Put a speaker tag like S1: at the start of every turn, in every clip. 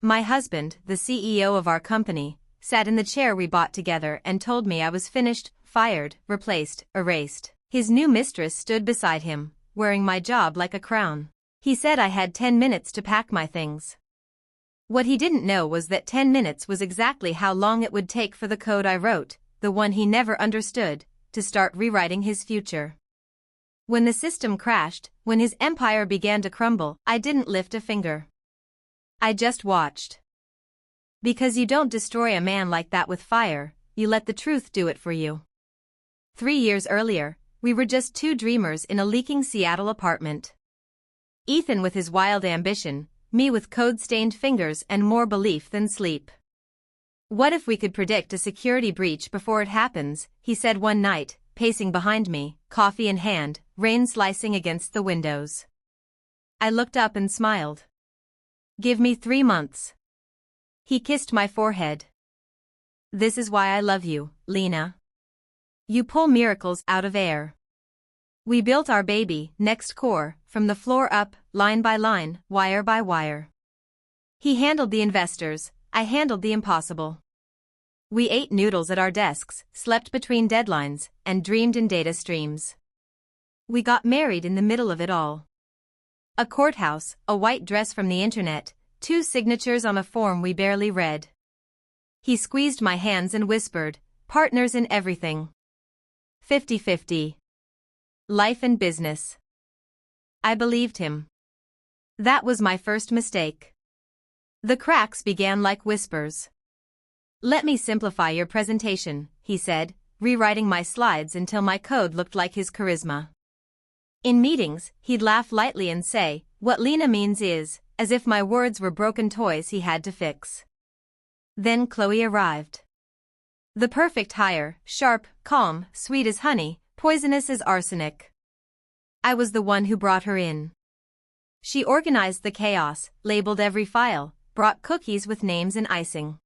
S1: My husband, the CEO of our company, sat in the chair we bought together and told me I was finished, fired, replaced, erased. His new mistress stood beside him, wearing my job like a crown. He said I had 10 minutes to pack my things. What he didn't know was that 10 minutes was exactly how long it would take for the code I wrote, the one he never understood, to start rewriting his future. When the system crashed, when his empire began to crumble, I didn't lift a finger. I just watched. Because you don't destroy a man like that with fire, you let the truth do it for you. 3 years earlier, we were just two dreamers in a leaking Seattle apartment. Ethan with his wild ambition, me with code-stained fingers and more belief than sleep. What if we could predict a security breach before it happens, he said one night, pacing behind me, coffee in hand, rain slicing against the windows. I looked up and smiled. Give me 3 months. He kissed my forehead. This is why I love you, Lena. You pull miracles out of air. We built our baby, Next Core, from the floor up, line by line, wire by wire. He handled the investors, I handled the impossible. We ate noodles at our desks, slept between deadlines, and dreamed in data streams. We got married in the middle of it all. A courthouse, a white dress from the internet, 2 signatures on a form we barely read. He squeezed my hands and whispered, partners in everything. 50-50. Life and business. I believed him. That was my first mistake. The cracks began like whispers. Let me simplify your presentation, he said, rewriting my slides until my code looked like his charisma. In meetings, he'd laugh lightly and say, what Lena means is, as if my words were broken toys he had to fix. Then Chloe arrived. The perfect hire, sharp, calm, sweet as honey, poisonous as arsenic. I was the one who brought her in. She organized the chaos, labeled every file, brought cookies with names and icing.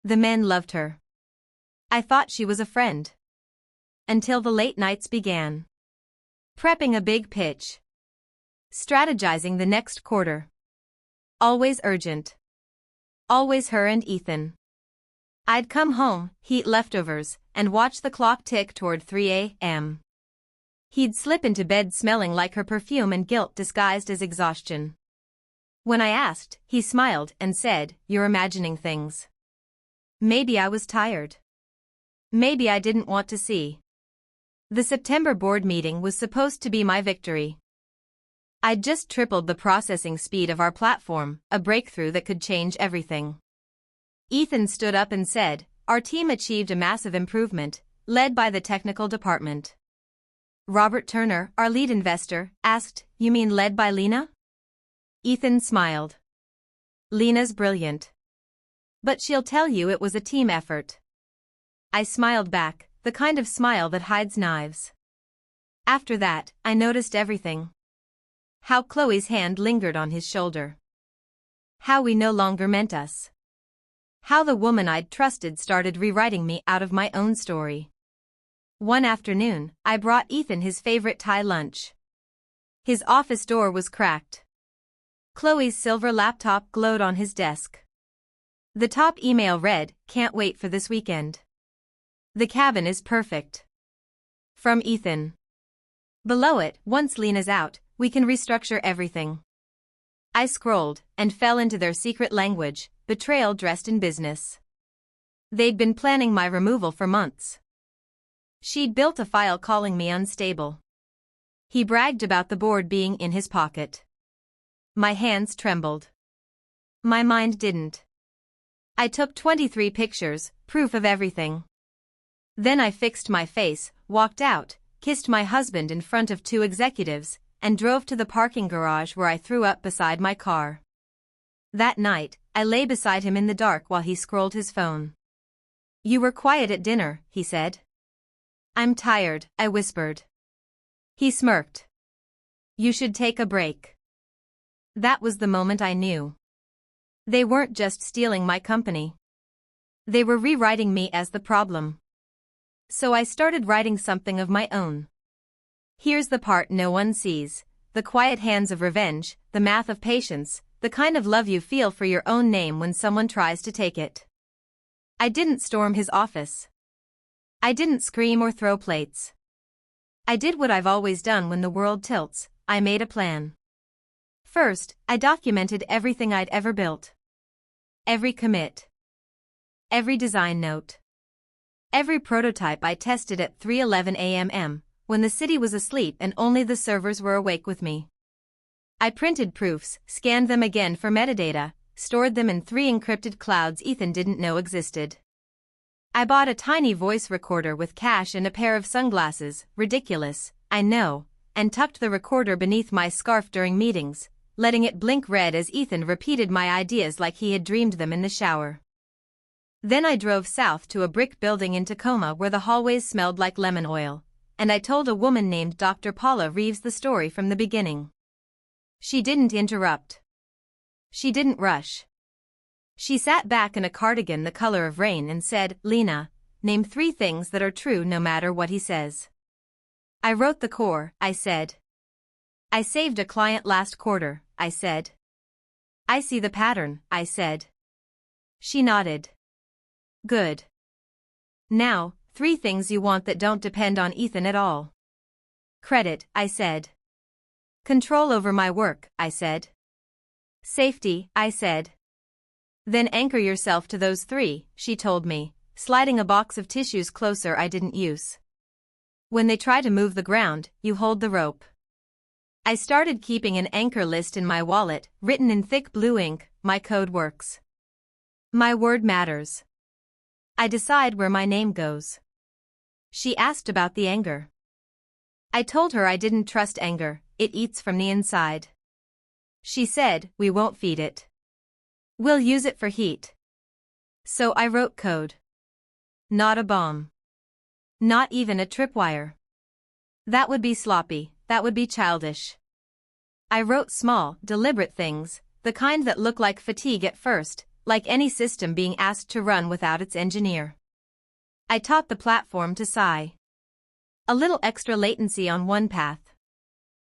S1: The men loved her. I thought she was a friend. Until the late nights began. Prepping a big pitch. Strategizing the next quarter. Always urgent. Always her and Ethan. I'd come home, heat leftovers, and watch the clock tick toward 3 a.m. He'd slip into bed smelling like her perfume and guilt disguised as exhaustion. When I asked, he smiled and said, you're imagining things. Maybe I was tired. Maybe I didn't want to see. The September board meeting was supposed to be my victory. I'd just tripled the processing speed of our platform, a breakthrough that could change everything. Ethan stood up and said, our team achieved a massive improvement, led by the technical department. Robert Turner, our lead investor, asked, you mean led by Lena? Ethan smiled. Lena's brilliant. But she'll tell you it was a team effort. I smiled back, the kind of smile that hides knives. After that, I noticed everything. How Chloe's hand lingered on his shoulder. How we no longer meant us. How the woman I'd trusted started rewriting me out of my own story. One afternoon, I brought Ethan his favorite Thai lunch. His office door was cracked. Chloe's silver laptop glowed on his desk. The top email read, can't wait for this weekend. The cabin is perfect. From Ethan. Below it, once Lena's out, we can restructure everything. I scrolled, and fell into their secret language, betrayal dressed in business. They'd been planning my removal for months. She'd built a file calling me unstable. He bragged about the board being in his pocket. My hands trembled. My mind didn't. I took 23 pictures, proof of everything. Then I fixed my face, walked out, kissed my husband in front of 2 executives, and drove to the parking garage where I threw up beside my car. That night, I lay beside him in the dark while he scrolled his phone. You were quiet at dinner, he said. I'm tired, I whispered. He smirked. You should take a break. That was the moment I knew. They weren't just stealing my company. They were rewriting me as the problem. So I started writing something of my own. Here's the part no one sees, the quiet hands of revenge, the math of patience, the kind of love you feel for your own name when someone tries to take it. I didn't storm his office. I didn't scream or throw plates. I did what I've always done when the world tilts. I made a plan. First, I documented everything I'd ever built. Every commit. Every design note. Every prototype I tested at 3:11 a.m. when the city was asleep and only the servers were awake with me. I printed proofs, scanned them again for metadata, stored them in 3 encrypted clouds Ethan didn't know existed. I bought a tiny voice recorder with cash and a pair of sunglasses, ridiculous, I know, and tucked the recorder beneath my scarf during meetings, letting it blink red as Ethan repeated my ideas like he had dreamed them in the shower. Then I drove south to a brick building in Tacoma where the hallways smelled like lemon oil, and I told a woman named Dr. Paula Reeves the story from the beginning. She didn't interrupt. She didn't rush. She sat back in a cardigan the color of rain and said, "Lena, name 3 things that are true no matter what he says." I wrote the core, I said. I saved a client last quarter, I said. I see the pattern, I said. She nodded. Good. Now, 3 things you want that don't depend on Ethan at all. Credit, I said. Control over my work, I said. Safety, I said. Then anchor yourself to those 3, she told me, sliding a box of tissues closer I didn't use. When they try to move the ground, you hold the rope. I started keeping an anchor list in my wallet, written in thick blue ink. My code works. My word matters. I decide where my name goes. She asked about the anger. I told her I didn't trust anger, it eats from the inside. She said, we won't feed it. We'll use it for heat. So I wrote code. Not a bomb. Not even a tripwire. That would be sloppy, that would be childish. I wrote small, deliberate things, the kind that look like fatigue at first, like any system being asked to run without its engineer. I taught the platform to sigh. A little extra latency on one path.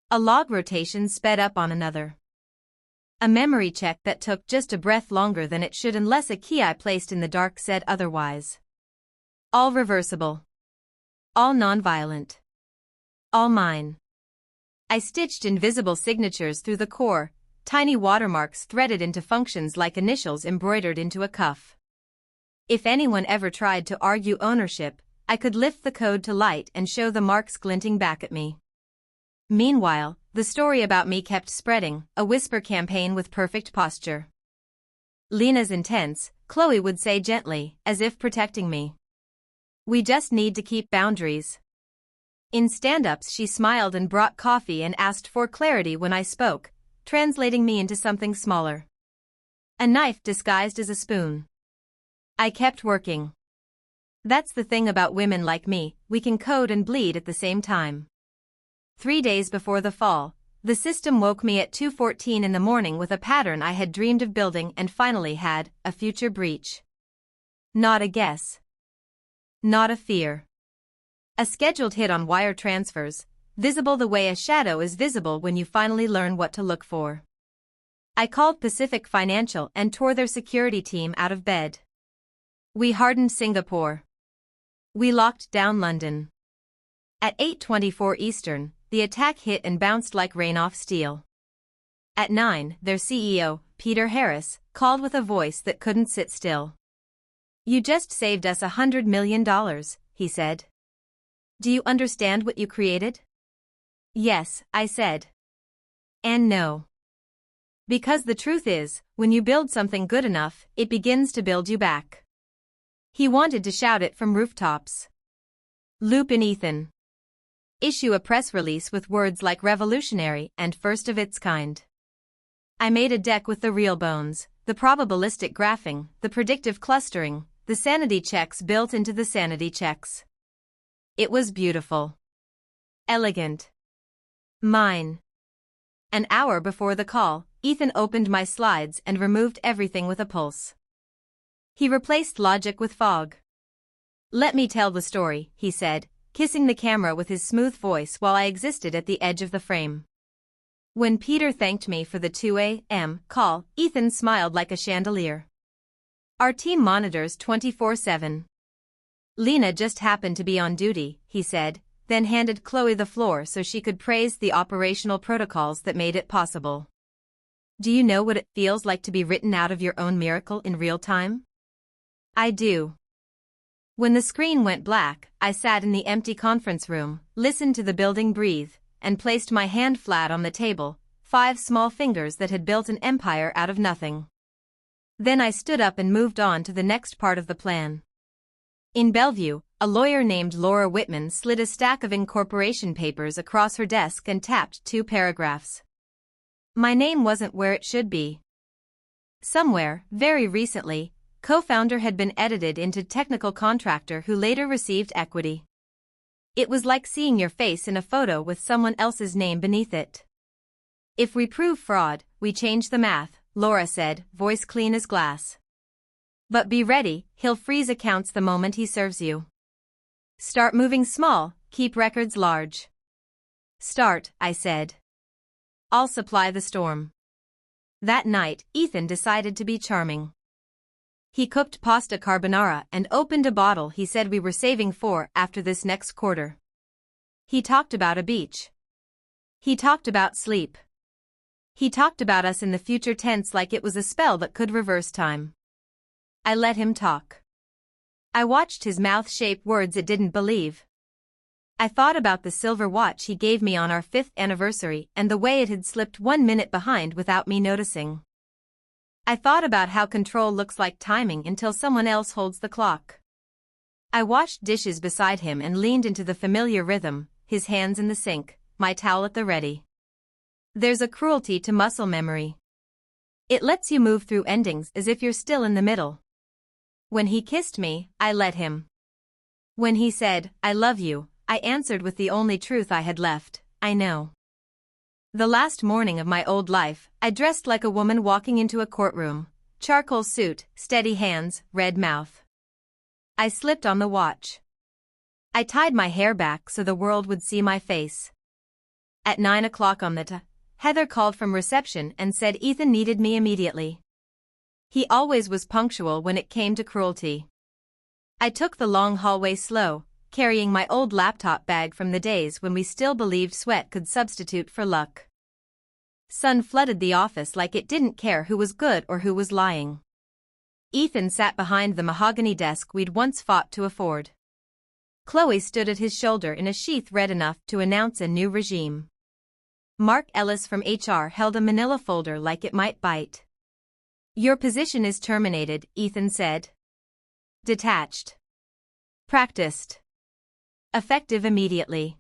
S1: A log rotation sped up on another. A memory check that took just a breath longer than it should unless a key I placed in the dark said otherwise. All reversible. All non-violent. All mine. I stitched invisible signatures through the core, tiny watermarks threaded into functions like initials embroidered into a cuff. If anyone ever tried to argue ownership, I could lift the code to light and show the marks glinting back at me. Meanwhile, the story about me kept spreading, a whisper campaign with perfect posture. Lena's intense, Chloe would say gently, as if protecting me. We just need to keep boundaries. In stand-ups she smiled and brought coffee and asked for clarity when I spoke, translating me into something smaller. A knife disguised as a spoon. I kept working. That's the thing about women like me, we can code and bleed at the same time. 3 days before the fall, the system woke me at 2:14 in the morning with a pattern I had dreamed of building and finally had, a future breach. Not a guess. Not a fear. A scheduled hit on wire transfers, visible the way a shadow is visible when you finally learn what to look for. I called Pacific Financial and tore their security team out of bed. We hardened Singapore. We locked down London. At 8:24 Eastern, the attack hit and bounced like rain off steel. At 9, their CEO, Peter Harris, called with a voice that couldn't sit still. You just saved us $100 million, he said. Do you understand what you created? Yes, I said. And no. Because the truth is, when you build something good enough, it begins to build you back. He wanted to shout it from rooftops. Loop in Ethan. Issue a press release with words like revolutionary and first of its kind. I made a deck with the real bones, the probabilistic graphing, the predictive clustering, the sanity checks built into the sanity checks. It was beautiful. Elegant. Mine. An hour before the call, Ethan opened my slides and removed everything with a pulse. He replaced logic with fog. Let me tell the story, he said, kissing the camera with his smooth voice while I existed at the edge of the frame. When Peter thanked me for the 2 a.m. call, Ethan smiled like a chandelier. Our team monitors 24/7. Lena just happened to be on duty, he said, then handed Chloe the floor so she could praise the operational protocols that made it possible. Do you know what it feels like to be written out of your own miracle in real time? I do. When the screen went black, I sat in the empty conference room, listened to the building breathe, and placed my hand flat on the table, 5 small fingers that had built an empire out of nothing. Then I stood up and moved on to the next part of the plan. In Bellevue, a lawyer named Laura Whitman slid a stack of incorporation papers across her desk and tapped 2 paragraphs. My name wasn't where it should be. Somewhere, very recently, co-founder had been edited into technical contractor who later received equity. It was like seeing your face in a photo with someone else's name beneath it. If we prove fraud, we change the math, Laura said, voice clean as glass. But be ready, he'll freeze accounts the moment he serves you. Start moving small, keep records large. Start, I said. I'll supply the storm. That night, Ethan decided to be charming. He cooked pasta carbonara and opened a bottle he said we were saving for after this next quarter. He talked about a beach. He talked about sleep. He talked about us in the future tense like it was a spell that could reverse time. I let him talk. I watched his mouth shape words it didn't believe. I thought about the silver watch he gave me on our 5th anniversary and the way it had slipped 1 minute behind without me noticing. I thought about how control looks like timing until someone else holds the clock. I washed dishes beside him and leaned into the familiar rhythm, his hands in the sink, my towel at the ready. There's a cruelty to muscle memory. It lets you move through endings as if you're still in the middle. When he kissed me, I let him. When he said, I love you, I answered with the only truth I had left, I know. The last morning of my old life, I dressed like a woman walking into a courtroom, charcoal suit, steady hands, red mouth. I slipped on the watch. I tied my hair back so the world would see my face. At 9 o'clock on the Heather called from reception and said Ethan needed me immediately. He always was punctual when it came to cruelty. I took the long hallway slow, carrying my old laptop bag from the days when we still believed sweat could substitute for luck. Sun flooded the office like it didn't care who was good or who was lying. Ethan sat behind the mahogany desk we'd once fought to afford. Chloe stood at his shoulder in a sheath red enough to announce a new regime. Mark Ellis from HR held a manila folder like it might bite. Your position is terminated, Ethan said. Detached. Practiced. Effective immediately.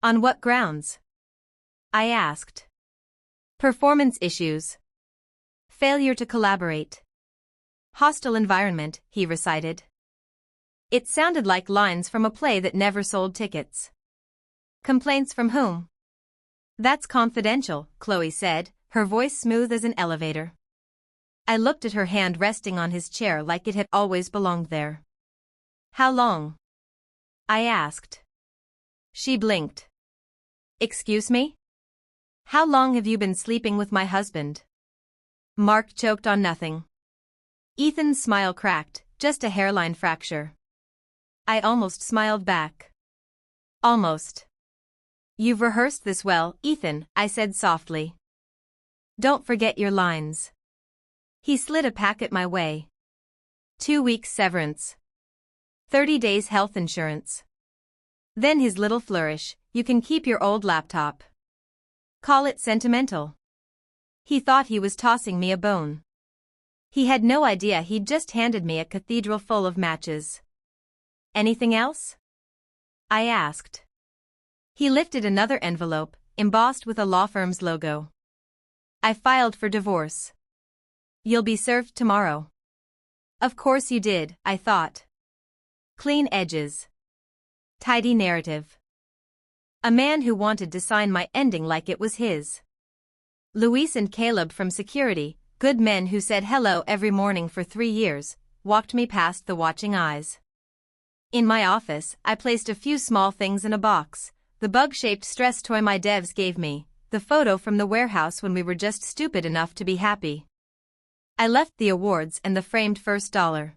S1: On what grounds? I asked. Performance issues. Failure to collaborate. Hostile environment, he recited. It sounded like lines from a play that never sold tickets. Complaints from whom? That's confidential, Chloe said, her voice smooth as an elevator. I looked at her hand resting on his chair like it had always belonged there. How long? I asked. She blinked. Excuse me? How long have you been sleeping with my husband? Mark choked on nothing. Ethan's smile cracked, just a hairline fracture. I almost smiled back. Almost. You've rehearsed this well, Ethan, I said softly. Don't forget your lines. He slid a packet my way. 2 weeks severance. 30 days health insurance. Then his little flourish, you can keep your old laptop. Call it sentimental. He thought he was tossing me a bone. He had no idea he'd just handed me a cathedral full of matches. Anything else? I asked. He lifted another envelope, embossed with a law firm's logo. I filed for divorce. You'll be served tomorrow. Of course you did, I thought. Clean edges. Tidy narrative. A man who wanted to sign my ending like it was his. Luis and Caleb from security, good men who said hello every morning for 3 years, walked me past the watching eyes. In my office, I placed a few small things in a box, the bug-shaped stress toy my devs gave me, the the photo from the warehouse when we were just stupid enough to be happy. I left the awards and the framed first dollar.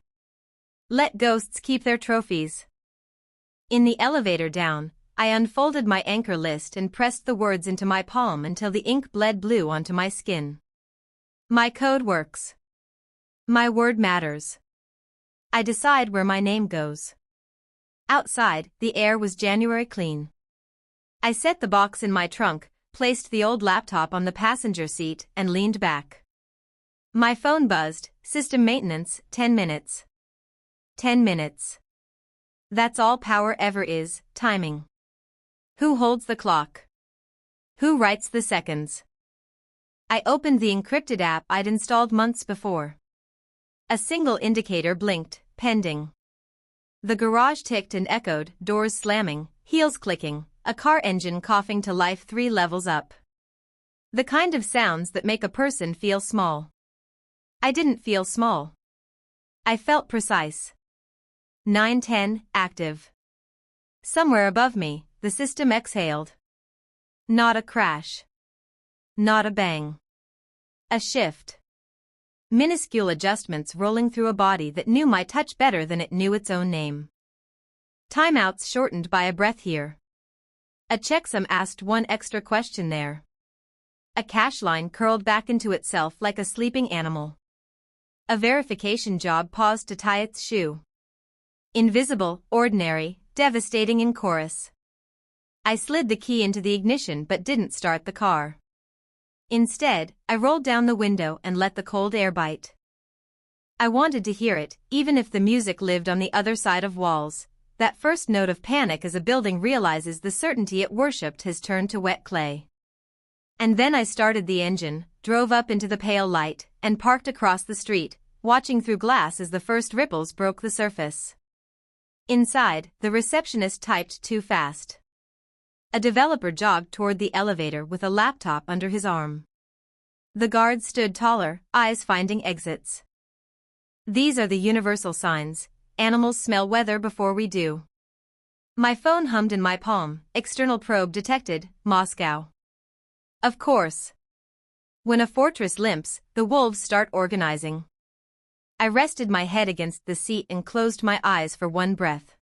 S1: Let ghosts keep their trophies. In the elevator down, I unfolded my anchor list and pressed the words into my palm until the ink bled blue onto my skin. My code works. My word matters. I decide where my name goes. Outside, the air was January clean. I set the box in my trunk, placed the old laptop on the passenger seat, and leaned back. My phone buzzed. System maintenance, 10 minutes. 10 minutes. That's all power ever is, timing. Who holds the clock? Who writes the seconds? I opened the encrypted app I'd installed months before. A single indicator blinked, pending. The garage ticked and echoed, doors slamming, heels clicking, a car engine coughing to life 3 levels up. The kind of sounds that make a person feel small. I didn't feel small. I felt precise. 910, active. Somewhere above me, the system exhaled. Not a crash. Not a bang. A shift. Minuscule adjustments rolling through a body that knew my touch better than it knew its own name. Timeouts shortened by a breath here. A checksum asked one extra question there. A cash line curled back into itself like a sleeping animal. A verification job paused to tie its shoe. Invisible, ordinary, devastating in chorus. I slid the key into the ignition but didn't start the car. Instead, I rolled down the window and let the cold air bite. I wanted to hear it, even if the music lived on the other side of walls. That first note of panic as a building realizes the certainty it worshipped has turned to wet clay. And then I started the engine, drove up into the pale light, and parked across the street, watching through glass as the first ripples broke the surface. Inside, the receptionist typed too fast. A developer jogged toward the elevator with a laptop under his arm. The guards stood taller, eyes finding exits. These are the universal signs. Animals smell weather before we do. My phone hummed in my palm. External probe detected, Moscow. Of course. When a fortress limps, the wolves start organizing. I rested my head against the seat and closed my eyes for one breath.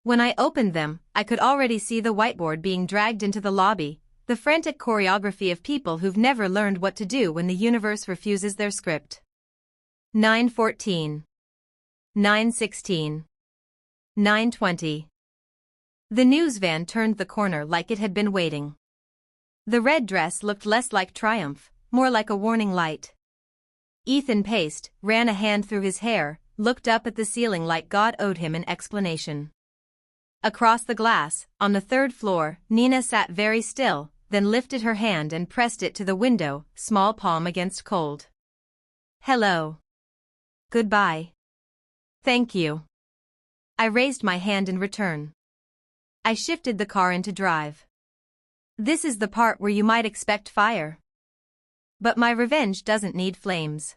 S1: When I opened them, I could already see the whiteboard being dragged into the lobby, the frantic choreography of people who've never learned what to do when the universe refuses their script. 9:14. 9:16. 9:20. The news van turned the corner like it had been waiting. The red dress looked less like triumph, more like a warning light. Ethan paced, ran a hand through his hair, looked up at the ceiling like God owed him an explanation. Across the glass, on the 3rd floor, Nina sat very still, then lifted her hand and pressed it to the window, small palm against cold. Hello. Goodbye. Thank you. I raised my hand in return. I shifted the car into drive. This is the part where you might expect fire. But my revenge doesn't need flames.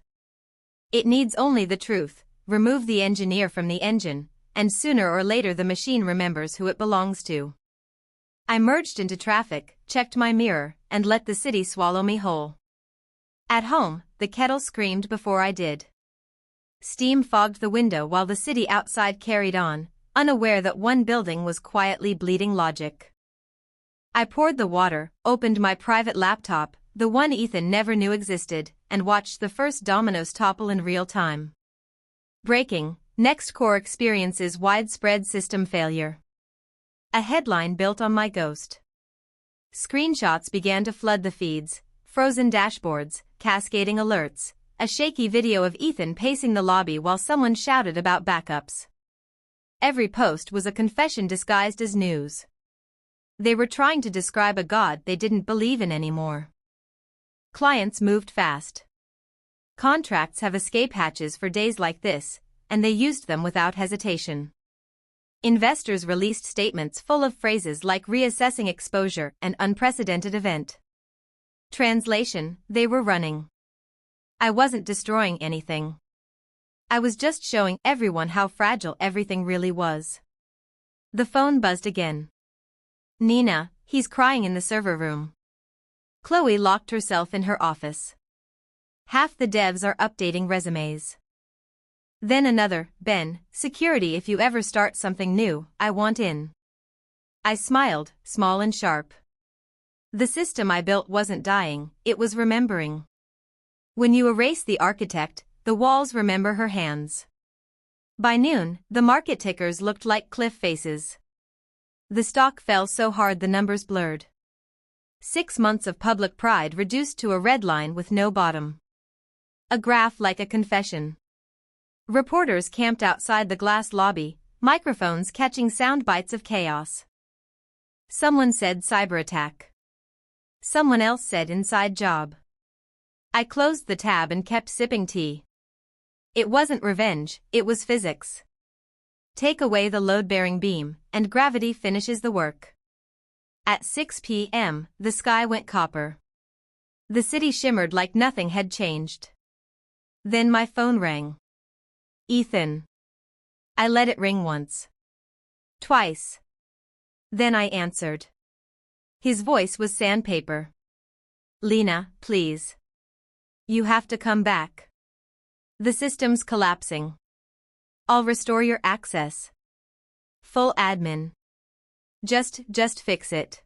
S1: It needs only the truth. Remove the engineer from the engine, and sooner or later the machine remembers who it belongs to. I merged into traffic, checked my mirror, and let the city swallow me whole. At home, the kettle screamed before I did. Steam fogged the window while the city outside carried on, unaware that one building was quietly bleeding logic. I poured the water, opened my private laptop, the one Ethan never knew existed, and watched the first dominoes topple in real time. Breaking, Next Core experiences widespread system failure. A headline built on my ghost. Screenshots began to flood the feeds, frozen dashboards, cascading alerts, a shaky video of Ethan pacing the lobby while someone shouted about backups. Every post was a confession disguised as news. They were trying to describe a god they didn't believe in anymore. Clients moved fast. Contracts have escape hatches for days like this, and they used them without hesitation. Investors released statements full of phrases like reassessing exposure and unprecedented event. Translation, they were running. I wasn't destroying anything. I was just showing everyone how fragile everything really was. The phone buzzed again. Nina, he's crying in the server room. Chloe locked herself in her office. Half the devs are updating resumes. Then another, Ben, security if you ever start something new, I want in. I smiled, small and sharp. The system I built wasn't dying, it was remembering. When you erase the architect, the walls remember her hands. By noon, the market tickers looked like cliff faces. The stock fell so hard the numbers blurred. 6 months of public pride reduced to a red line with no bottom. A graph like a confession. Reporters camped outside the glass lobby, microphones catching sound bites of chaos. Someone said cyber attack. Someone else said inside job. I closed the tab and kept sipping tea. It wasn't revenge, it was physics. Take away the load-bearing beam, and gravity finishes the work. At 6 p.m., the sky went copper. The city shimmered like nothing had changed. Then my phone rang. Ethan. I let it ring once. Twice. Then I answered. His voice was sandpaper. Lena, please. You have to come back. The system's collapsing. I'll restore your access. Full admin. Just fix it.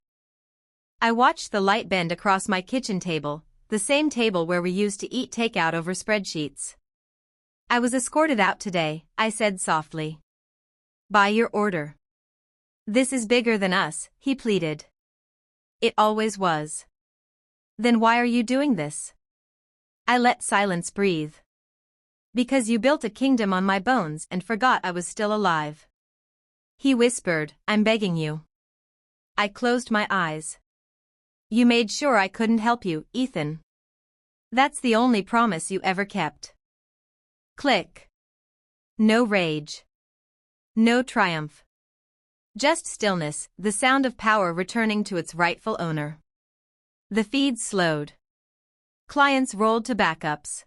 S1: I watched the light bend across my kitchen table, the same table where we used to eat takeout over spreadsheets. I was escorted out today, I said softly. By your order. This is bigger than us, he pleaded. It always was. Then why are you doing this? I let silence breathe. Because you built a kingdom on my bones and forgot I was still alive. He whispered, I'm begging you. I closed my eyes. You made sure I couldn't help you, Ethan. That's the only promise you ever kept. Click. No rage. No triumph. Just stillness, the sound of power returning to its rightful owner. The feed slowed. Clients rolled to backups.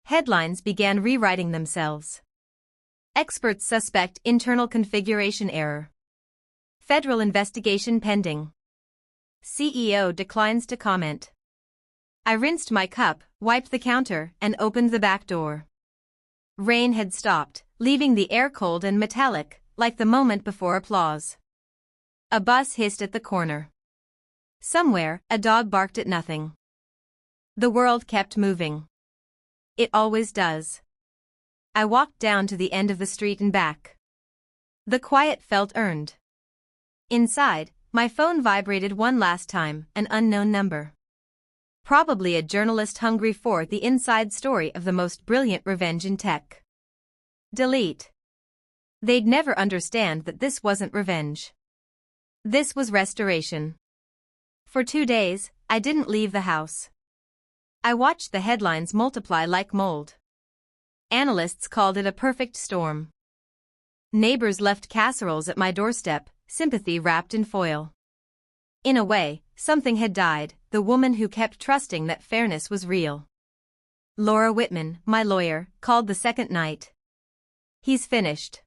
S1: Headlines began rewriting themselves. Experts suspect internal configuration error. Federal investigation pending. CEO declines to comment. I rinsed my cup, wiped the counter, and opened the back door. Rain had stopped, leaving the air cold and metallic, like the moment before applause. A bus hissed at the corner. Somewhere, a dog barked at nothing. The world kept moving. It always does. I walked down to the end of the street and back. The quiet felt earned. Inside, my phone vibrated one last time, an unknown number. Probably a journalist hungry for the inside story of the most brilliant revenge in tech. Delete. They'd never understand that this wasn't revenge. This was restoration. For 2 days, I didn't leave the house. I watched the headlines multiply like mold. Analysts called it a perfect storm. Neighbors left casseroles at my doorstep, sympathy wrapped in foil. In a way, something had died, the woman who kept trusting that fairness was real. Laura Whitman, my lawyer, called the second night. He's finished.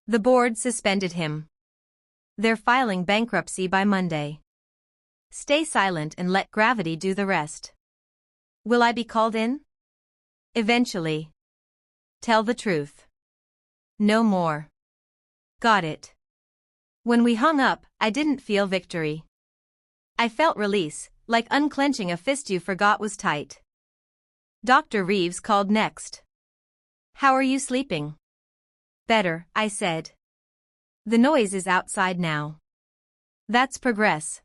S1: The board suspended him. They're filing bankruptcy by Monday. Stay silent and let gravity do the rest. Will I be called in? Eventually. Tell the truth. No more. Got it. When we hung up, I didn't feel victory. I felt release, like unclenching a fist you forgot was tight. Dr. Reeves called next. How are you sleeping? Better, I said. The noise is outside now. That's progress.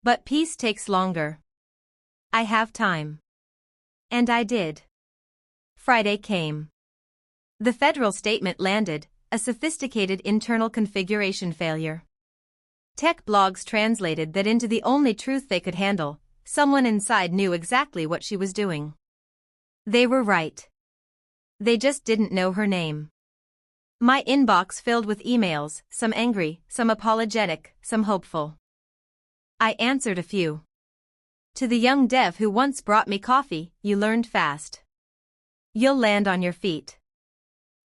S1: But peace takes longer. I have time. And I did. Friday came. The federal statement landed, a sophisticated internal configuration failure. Tech blogs translated that into the only truth they could handle. Someone inside knew exactly what she was doing. They were right. They just didn't know her name. My inbox filled with emails, some angry, some apologetic, some hopeful. I answered a few. To the young dev who once brought me coffee, you learned fast. You'll land on your feet.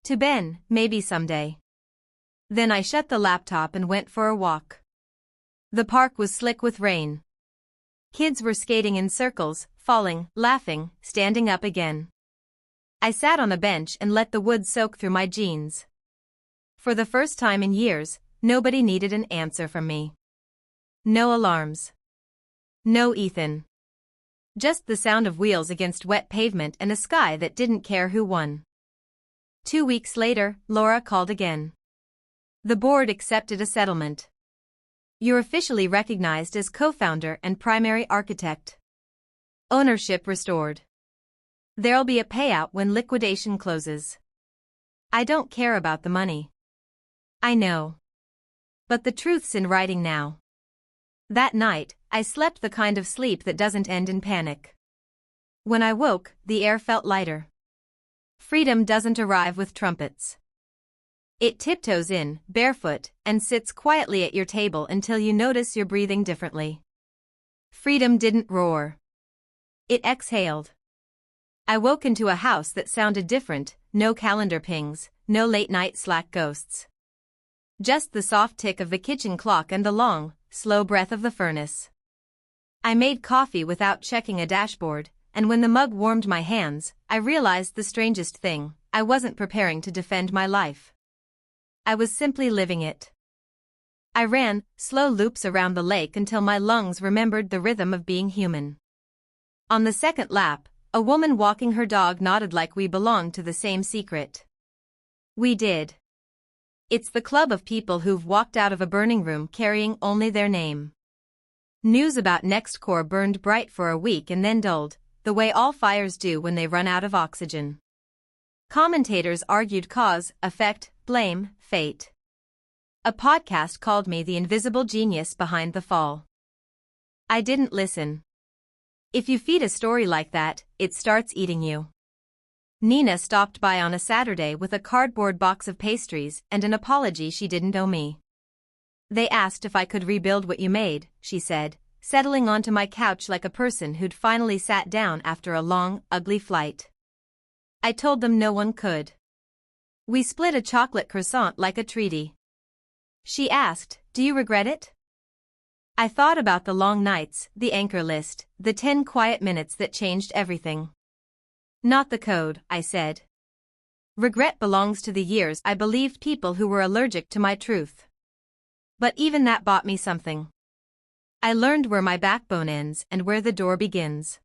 S1: To Ben, maybe someday. Then I shut the laptop and went for a walk. The park was slick with rain. Kids were skating in circles, falling, laughing, standing up again. I sat on a bench and let the wood soak through my jeans. For the first time in years, nobody needed an answer from me. No alarms. No Ethan. Just the sound of wheels against wet pavement and a sky that didn't care who won. 2 weeks later, Laura called again. The board accepted a settlement. You're officially recognized as co-founder and primary architect. Ownership restored. There'll be a payout when liquidation closes. I don't care about the money. I know. But the truth's in writing now. That night, I slept the kind of sleep that doesn't end in panic. When I woke, the air felt lighter. Freedom doesn't arrive with trumpets. It tiptoes in, barefoot, and sits quietly at your table until you notice you're breathing differently. Freedom didn't roar. It exhaled. I woke into a house that sounded different, no calendar pings, no late-night Slack ghosts. Just the soft tick of the kitchen clock and the long, slow breath of the furnace. I made coffee without checking a dashboard, and when the mug warmed my hands, I realized the strangest thing: I wasn't preparing to defend my life. I was simply living it. I ran slow loops around the lake until my lungs remembered the rhythm of being human. On the second lap, a woman walking her dog nodded like we belonged to the same secret. We did. It's the club of people who've walked out of a burning room carrying only their name. News about NextCore burned bright for a week and then dulled, the way all fires do when they run out of oxygen. Commentators argued cause, effect, blame, fate. A podcast called me the invisible genius behind the fall. I didn't listen. If you feed a story like that, it starts eating you. Nina stopped by on a Saturday with a cardboard box of pastries and an apology she didn't owe me. They asked if I could rebuild what you made, she said, settling onto my couch like a person who'd finally sat down after a long, ugly flight. I told them no one could. We split a chocolate croissant like a treaty. She asked, "Do you regret it?" I thought about the long nights, the anchor list, the 10 quiet minutes that changed everything. Not the code, I said. Regret belongs to the years I believed people who were allergic to my truth. But even that bought me something. I learned where my backbone ends and where the door begins.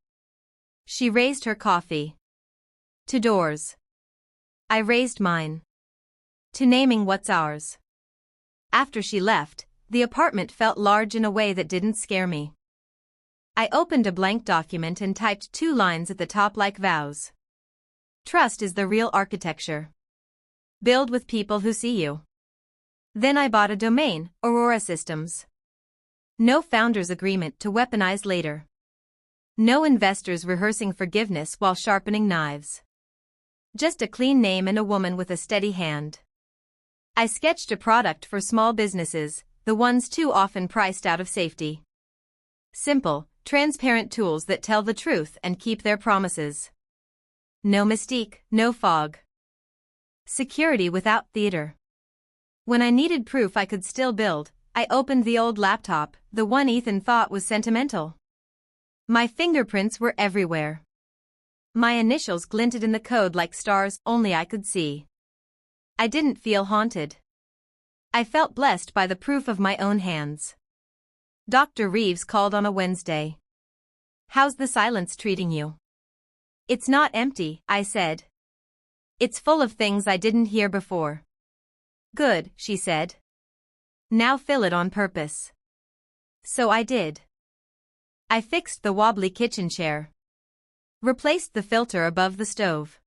S1: She raised her coffee. To doors. I raised mine. To naming what's ours. After she left, the apartment felt large in a way that didn't scare me. I opened a blank document and typed 2 lines at the top like vows. Trust is the real architecture. Build with people who see you. Then I bought a domain, Aurora Systems. No founder's agreement to weaponize later. No investors rehearsing forgiveness while sharpening knives. Just a clean name and a woman with a steady hand. I sketched a product for small businesses, the ones too often priced out of safety. Simple, transparent tools that tell the truth and keep their promises. No mystique, no fog. Security without theater. When I needed proof I could still build, I opened the old laptop, the one Ethan thought was sentimental. My fingerprints were everywhere. My initials glinted in the code like stars only I could see. I didn't feel haunted. I felt blessed by the proof of my own hands. Dr. Reeves called on a Wednesday. How's the silence treating you? It's not empty, I said. It's full of things I didn't hear before. Good, she said. Now fill it on purpose. So I did. I fixed the wobbly kitchen chair. Replaced the filter above the stove.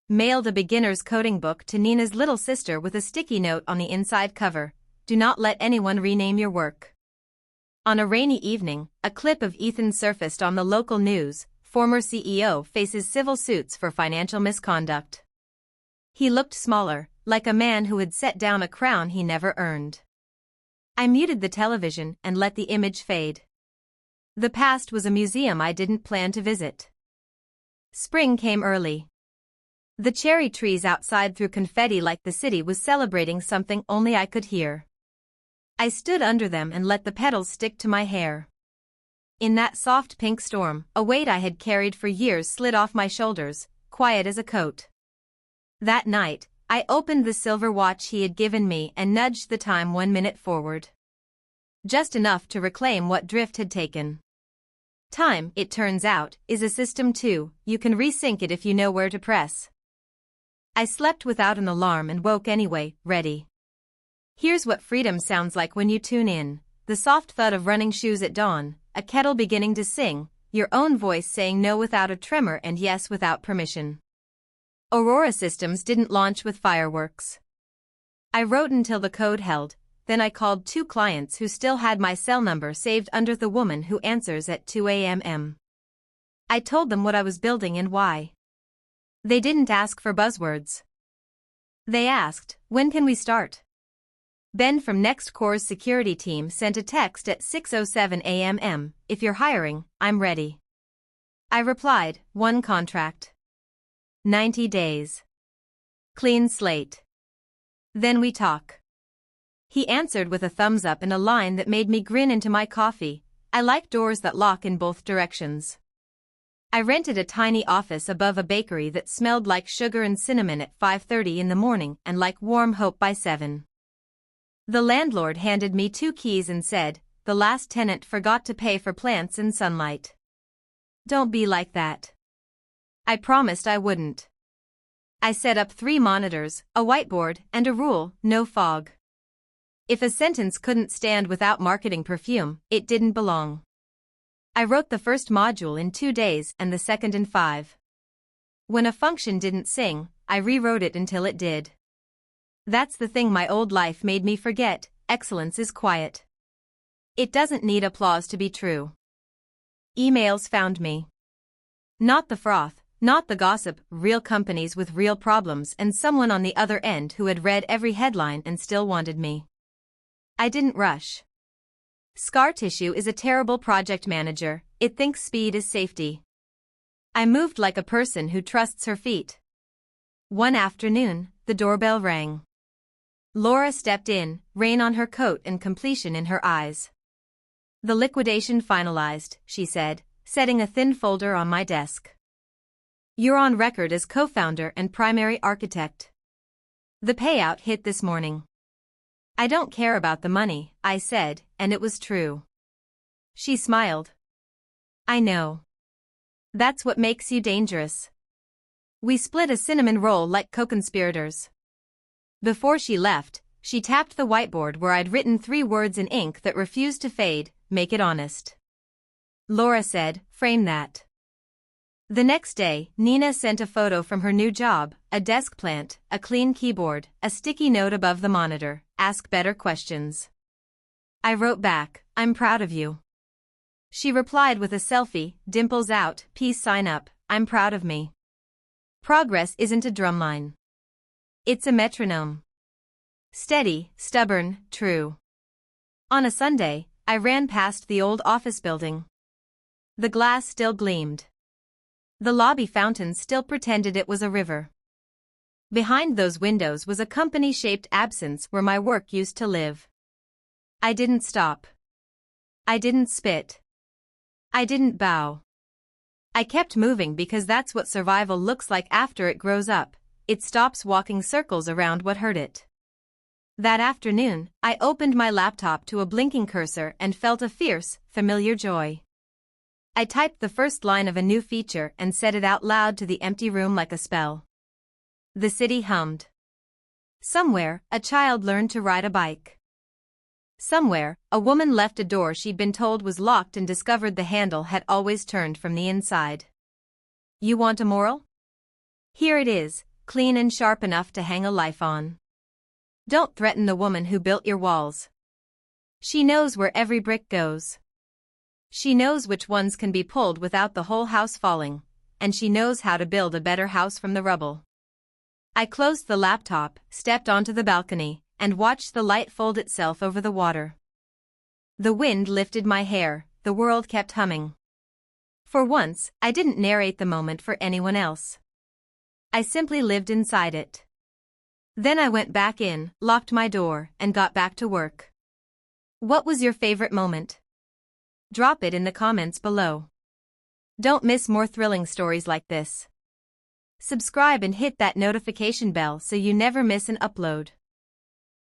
S1: Mailed a beginner's coding book to Nina's little sister with a sticky note on the inside cover: do not let anyone rename your work. On a rainy evening, a clip of Ethan surfaced on the local news: former CEO faces civil suits for financial misconduct. He looked smaller, like a man who had set down a crown he never earned. I muted the television and let the image fade. The past was a museum I didn't plan to visit. Spring came early. The cherry trees outside threw confetti like the city was celebrating something only I could hear. I stood under them and let the petals stick to my hair. In that soft pink storm, a weight I had carried for years slid off my shoulders, quiet as a coat. That night, I opened the silver watch he had given me and nudged the time 1 minute forward. Just enough to reclaim what drift had taken. Time, it turns out, is a system too. You can resync it if you know where to press. I slept without an alarm and woke anyway, ready. Here's what freedom sounds like when you tune in. The soft thud of running shoes at dawn, a kettle beginning to sing, your own voice saying no without a tremor and yes without permission. Aurora Systems didn't launch with fireworks. I wrote until the code held, then I called 2 clients who still had my cell number saved under the woman who answers at 2 a.m. I told them what I was building and why. They didn't ask for buzzwords. They asked, when can we start? Ben from Next Core's security team sent a text at 6:07 a.m. If you're hiring, I'm ready. I replied, 1 contract. 90 days. Clean slate. Then we talk. He answered with a thumbs up and a line that made me grin into my coffee. I like doors that lock in both directions. I rented a tiny office above a bakery that smelled like sugar and cinnamon at 5:30 in the morning and like warm hope by 7. The landlord handed me 2 keys and said, the last tenant forgot to pay for plants and sunlight. Don't be like that. I promised I wouldn't. I set up 3 monitors, a whiteboard, and a rule, no fog. If a sentence couldn't stand without marketing perfume, it didn't belong. I wrote the first module in 2 days and the second in 5. When a function didn't sing, I rewrote it until it did. That's the thing my old life made me forget, excellence is quiet. It doesn't need applause to be true. Emails found me. Not the froth, not the gossip, real companies with real problems and someone on the other end who had read every headline and still wanted me. I didn't rush. Scar tissue is a terrible project manager, it thinks speed is safety. I moved like a person who trusts her feet. One afternoon, the doorbell rang. Laura stepped in, rain on her coat and completion in her eyes. The liquidation finalized, she said, setting a thin folder on my desk. You're on record as co-founder and primary architect. The payout hit this morning. I don't care about the money, I said, and it was true. She smiled. I know. That's what makes you dangerous. We split a cinnamon roll like co-conspirators. Before she left, she tapped the whiteboard where I'd written 3 words in ink that refused to fade, make it honest. Laura said, frame that. The next day, Nina sent a photo from her new job, a desk plant, a clean keyboard, a sticky note above the monitor, ask better questions. I wrote back, I'm proud of you. She replied with a selfie, dimples out, peace sign up, I'm proud of me. Progress isn't a drumline. It's a metronome. Steady, stubborn, true. On a Sunday, I ran past the old office building. The glass still gleamed. The lobby fountain still pretended it was a river. Behind those windows was a company-shaped absence where my work used to live. I didn't stop. I didn't spit. I didn't bow. I kept moving because that's what survival looks like after it grows up. It stops walking circles around what hurt it. That afternoon, I opened my laptop to a blinking cursor and felt a fierce, familiar joy. I typed the first line of a new feature and said it out loud to the empty room like a spell. The city hummed. Somewhere, a child learned to ride a bike. Somewhere, a woman left a door she'd been told was locked and discovered the handle had always turned from the inside. You want a moral? Here it is, clean and sharp enough to hang a life on. Don't threaten the woman who built your walls. She knows where every brick goes. She knows which ones can be pulled without the whole house falling, and she knows how to build a better house from the rubble. I closed the laptop, stepped onto the balcony, and watched the light fold itself over the water. The wind lifted my hair, the world kept humming. For once, I didn't narrate the moment for anyone else. I simply lived inside it. Then I went back in, locked my door, and got back to work. What was your favorite moment? Drop it in the comments below. Don't miss more thrilling stories like this. Subscribe and hit that notification bell so you never miss an upload.